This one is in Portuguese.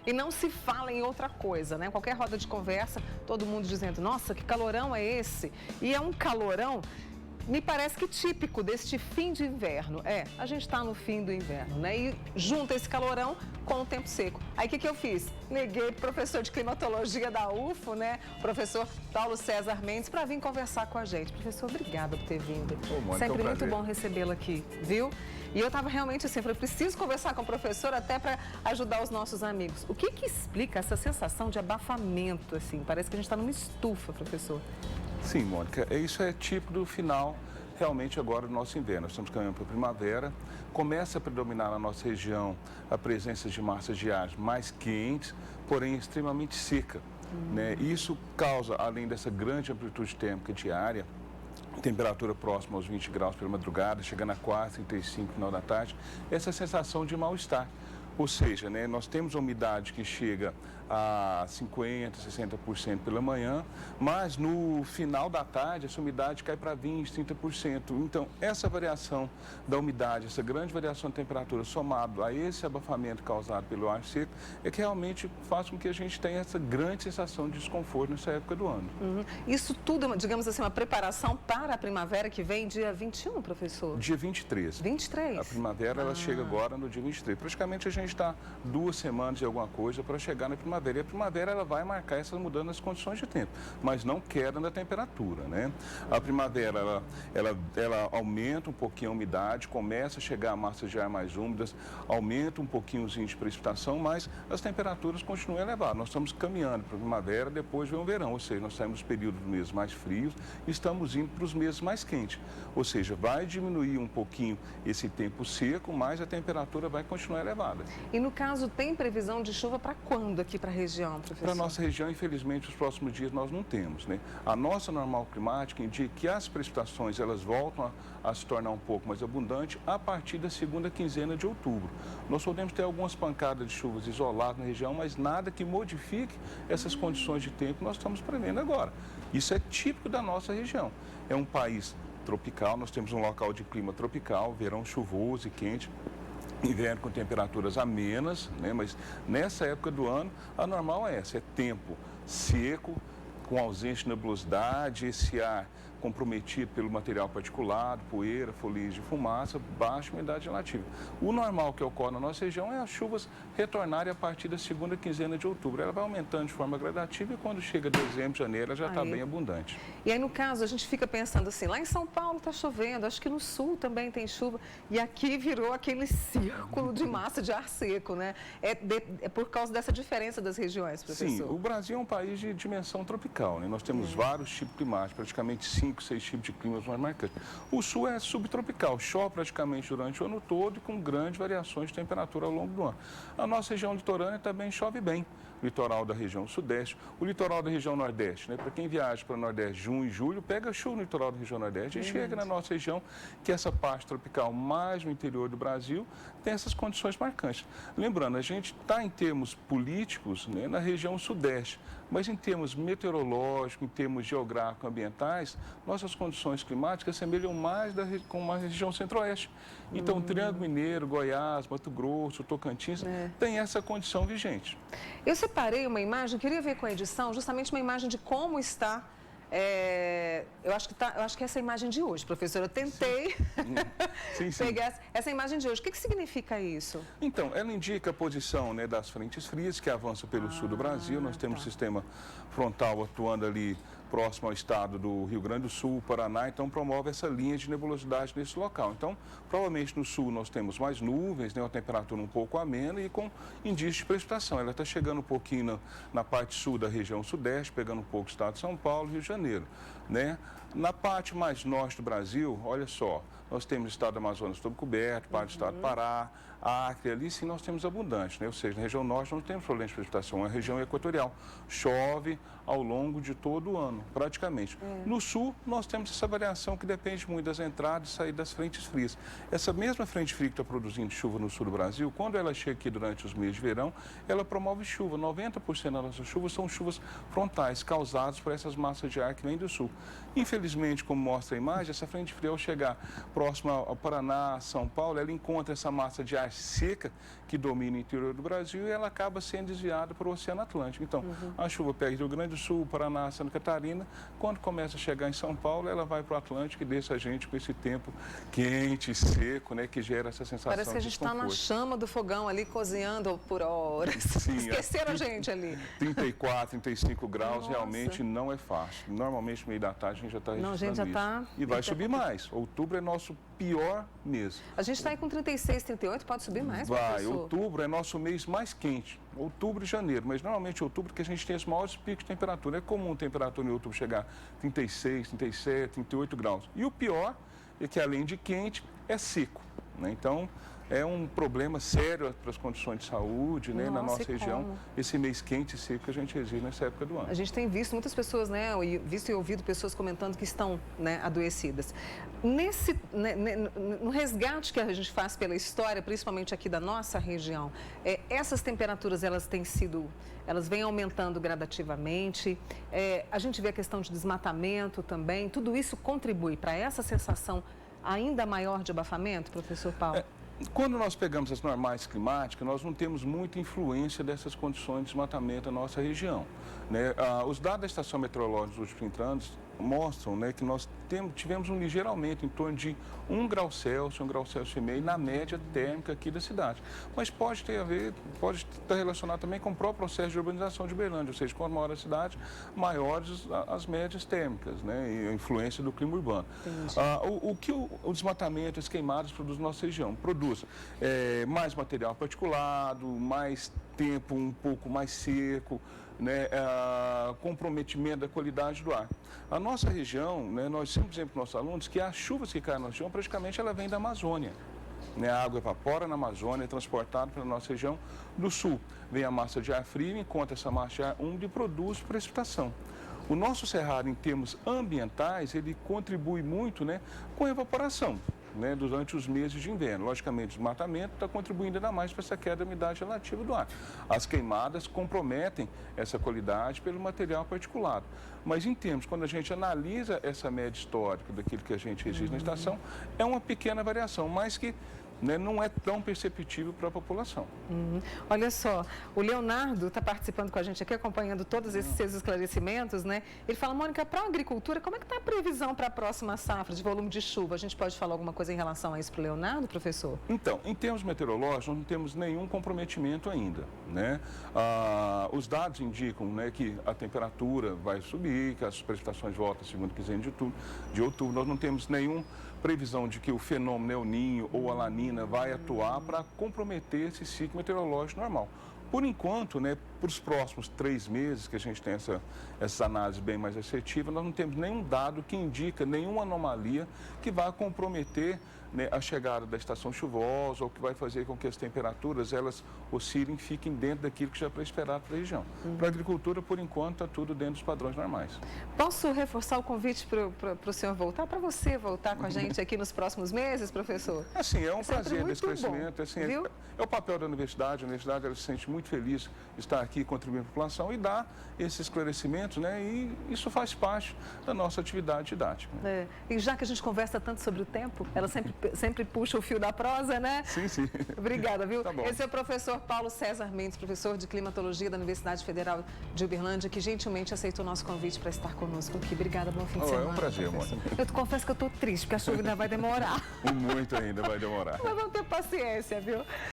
e não se fala em outra coisa, né? Qualquer roda de conversa, todo mundo dizendo, nossa, que calorão é esse? E é um calorão, me parece que típico deste fim de inverno. A gente está no fim do inverno, né? E junta esse calorão com o tempo seco. Aí o que eu fiz? Liguei pro professor de climatologia da UFO, né? Professor Paulo César Mendes, para vir conversar com a gente. Professor, obrigada por ter vindo. Sempre muito bom recebê-lo aqui, viu? E eu estava realmente assim, falei, preciso conversar com o professor até para ajudar os nossos amigos. O que explica essa sensação de abafamento, assim? Parece que a gente está numa estufa, professor. Sim, Mônica, isso é típico do final, realmente agora do nosso inverno. Nós estamos caminhando para a primavera, começa a predominar na nossa região a presença de massas de ar mais quentes, porém extremamente seca. Né? Isso causa, além dessa grande amplitude térmica diária, temperatura próxima aos 20 graus pela madrugada, chegando a 4, 35 no final da tarde, essa sensação de mal-estar. Ou seja, né, nós temos a umidade que chega a 50%, 60% pela manhã, mas no final da tarde essa umidade cai para 20%, 30%. Então, essa variação da umidade, essa grande variação de temperatura somado a esse abafamento causado pelo ar seco, é que realmente faz com que a gente tenha essa grande sensação de desconforto nessa época do ano. Isso tudo, digamos assim, uma preparação para a primavera que vem dia 21, professor? Dia 23. 23? A primavera, ela chega agora no dia 23. Praticamente a gente está 2 semanas e alguma coisa para chegar na primavera. E a primavera ela vai marcar essas mudanças nas condições de tempo, mas não queda na temperatura, né? A primavera ela aumenta um pouquinho a umidade, começa a chegar a massas de ar mais úmidas, aumenta um pouquinho os índices de precipitação, mas as temperaturas continuam elevadas. Nós estamos caminhando para a primavera, depois vem o verão, ou seja, nós saímos dos períodos dos meses mais frios e estamos indo para os meses mais quentes. Ou seja, vai diminuir um pouquinho esse tempo seco, mas a temperatura vai continuar elevada. E no caso, tem previsão de chuva para quando aqui para a região, professor? Para a nossa região, infelizmente, os próximos dias nós não temos, né? A nossa normal climática indica que as precipitações elas voltam a se tornar um pouco mais abundantes a partir da segunda quinzena de outubro. Nós podemos ter algumas pancadas de chuvas isoladas na região, mas nada que modifique essas condições de tempo que nós estamos prevendo agora. Isso é típico da nossa região. É um país tropical, nós temos um local de clima tropical, verão chuvoso e quente. Inverno com temperaturas amenas, né? Mas nessa época do ano, a normal é essa, é tempo seco, com ausência de nebulosidade, esse ar comprometido pelo material particulado, poeira, fuligem, fumaça, baixa umidade relativa. O normal que ocorre na nossa região é as chuvas retornarem a partir da segunda quinzena de outubro. Ela vai aumentando de forma gradativa e quando chega dezembro, janeiro, ela já está bem abundante. E aí, no caso, a gente fica pensando assim, lá em São Paulo está chovendo, acho que no sul também tem chuva, e aqui virou aquele círculo de massa de ar seco, né? É por causa dessa diferença das regiões, professor? Sim, o Brasil é um país de dimensão tropical, né? Nós temos vários tipos climáticos, praticamente 5, 6 tipos de climas mais marcantes. O sul é subtropical, chove praticamente durante o ano todo e com grandes variações de temperatura ao longo do ano. A nossa região litorânea também chove bem, o litoral da região sudeste, o litoral da região nordeste, né? Para quem viaja para o nordeste, junho e julho, pega chuva no litoral da região nordeste e chega na nossa região, que é essa parte tropical mais no interior do Brasil, tem essas condições marcantes. Lembrando, a gente está em termos políticos, né, na região sudeste, mas em termos meteorológicos, em termos geográficos, ambientais, nossas condições climáticas semelham mais com a região centro-oeste. Então, Triângulo Mineiro, Goiás, Mato Grosso, Tocantins, tem essa condição vigente. Eu separei uma imagem, queria ver com a edição, justamente uma imagem de como está. Eu acho que essa é a imagem de hoje, professor. Eu tentei pegar essa imagem de hoje. O que significa isso? Então, ela indica a posição, né, das frentes frias que avançam pelo sul do Brasil. Nós temos o sistema frontal atuando ali próximo ao estado do Rio Grande do Sul, Paraná, então promove essa linha de nebulosidade nesse local. Então, provavelmente no sul nós temos mais nuvens, né, uma temperatura um pouco amena e com indício de precipitação. Ela está chegando um pouquinho na parte sul da região sudeste, pegando um pouco o estado de São Paulo, Rio de Janeiro, né? Na parte mais norte do Brasil, olha só, nós temos o estado do Amazonas todo coberto, parte do estado do Pará, Acre, ali sim nós temos abundante, né? Ou seja, na região norte não temos problema de precipitação, é a região equatorial. Chove ao longo de todo o ano, praticamente. No sul, nós temos essa variação que depende muito das entradas e saídas das frentes frias. Essa mesma frente fria que está produzindo chuva no sul do Brasil, quando ela chega aqui durante os meses de verão, ela promove chuva. 90% das nossas chuvas são chuvas frontais, causadas por essas massas de ar que vêm do sul. Infelizmente, como mostra a imagem, essa frente fria, ao chegar próxima ao Paraná, São Paulo, ela encontra essa massa de ar parte seca que domina o interior do Brasil e ela acaba sendo desviada para o Oceano Atlântico. Então, a chuva pega Rio Grande do Sul, Paraná, Santa Catarina, quando começa a chegar em São Paulo, ela vai para o Atlântico e deixa a gente com esse tempo quente, seco, né, que gera essa sensação de Parece que a gente está na chama do fogão ali, cozinhando por horas. Sim, Esqueceram a gente ali. 34, 35 graus, Nossa. realmente não é fácil. Normalmente, meio da tarde, a gente já está registrando Não, a gente já isso. está... E vai subir mais. Outubro é nosso pior mês. A gente está aí com 36, 38, pode subir mais, Vai, professor? outubro é nosso mês mais quente, outubro e janeiro, mas normalmente outubro que a gente tem os maiores picos de temperatura. É comum a temperatura em outubro chegar a 36, 37, 38 graus. E o pior é que além de quente, é seco, né? Então, é um problema sério para as condições de saúde, né, na nossa região, esse mês quente e seco que a gente exige nessa época do ano. A gente tem visto muitas pessoas, né, visto e ouvido pessoas comentando que estão, né, adoecidas. No resgate que a gente faz pela história, principalmente aqui da nossa região, essas temperaturas, elas vêm aumentando gradativamente, a gente vê a questão de desmatamento também, tudo isso contribui para essa sensação ainda maior de abafamento, professor Paulo? Quando nós pegamos as normais climáticas, nós não temos muita influência dessas condições de desmatamento na nossa região, né? Os dados da estação meteorológica dos últimos 30 anos mostram, né, que nós tivemos um ligeiro aumento, em torno de 1 grau Celsius, 1 grau Celsius e meio, na média térmica aqui da cidade. Mas pode estar relacionado também com o próprio processo de urbanização de Uberlândia, ou seja, quanto maior a cidade, maiores as médias térmicas, né, e a influência do clima urbano. O que o desmatamento, as queimadas produzem na nossa região? Produz mais material particulado, mais tempo um pouco mais seco, né, comprometimento da qualidade do ar. A nossa região, né, nós sempre dizemos para os nossos alunos que as chuvas que caem na nossa região, praticamente ela vem da Amazônia. Né, a água evapora na Amazônia, é transportada para a nossa região do sul. Vem a massa de ar frio, encontra essa massa de ar úmido e produz precipitação. O nosso cerrado, em termos ambientais, ele contribui muito, né, com a evaporação, né, durante os meses de inverno. Logicamente, o desmatamento está contribuindo ainda mais para essa queda da umidade relativa do ar. As queimadas comprometem essa qualidade pelo material particulado. Mas, em termos, quando a gente analisa essa média histórica daquilo que a gente exige na estação, é uma pequena variação, mas que, né, não é tão perceptível para a população. Olha só, o Leonardo está participando com a gente aqui, acompanhando todos esses seus esclarecimentos, né? Ele fala, Mônica, para a agricultura, como é que está a previsão para a próxima safra de volume de chuva? A gente pode falar alguma coisa em relação a isso para o Leonardo, professor? Então, em termos meteorológicos, nós não temos nenhum comprometimento ainda, né? Os dados indicam, né, que a temperatura vai subir, que as precipitações voltam segundo quinzena de outubro. Nós não temos nenhuma previsão de que o fenômeno El Niño ou a Laninha vai atuar para comprometer esse ciclo meteorológico normal. Por enquanto, né, para os próximos 3 meses que a gente tem essas análises bem mais assertivas, nós não temos nenhum dado que indica nenhuma anomalia que vá comprometer, né, a chegada da estação chuvosa ou que vai fazer com que as temperaturas elas oscilem e fiquem dentro daquilo que já foi esperado para a região. Para a agricultura, por enquanto, está tudo dentro dos padrões normais. Posso reforçar o convite para o senhor voltar, para você voltar com a gente aqui nos próximos meses, professor? Assim, é um prazer muito desse crescimento. Assim, é o papel da universidade. A universidade ela se sente muito feliz de estar aqui contribuindo para a população e dar esses esclarecimentos, né? E isso faz parte da nossa atividade didática. E já que a gente conversa tanto sobre o tempo, ela sempre puxa o fio da prosa, né? Sim, sim. Obrigada, viu? Tá bom. Esse é o professor Paulo César Mendes, professor de Climatologia da Universidade Federal de Uberlândia, que gentilmente aceitou o nosso convite para estar conosco aqui. Obrigada, bom fim de semana. É um prazer, Mônica. Eu confesso que eu estou triste, porque a chuva ainda vai demorar. Muito ainda vai demorar. Mas vamos ter paciência, viu?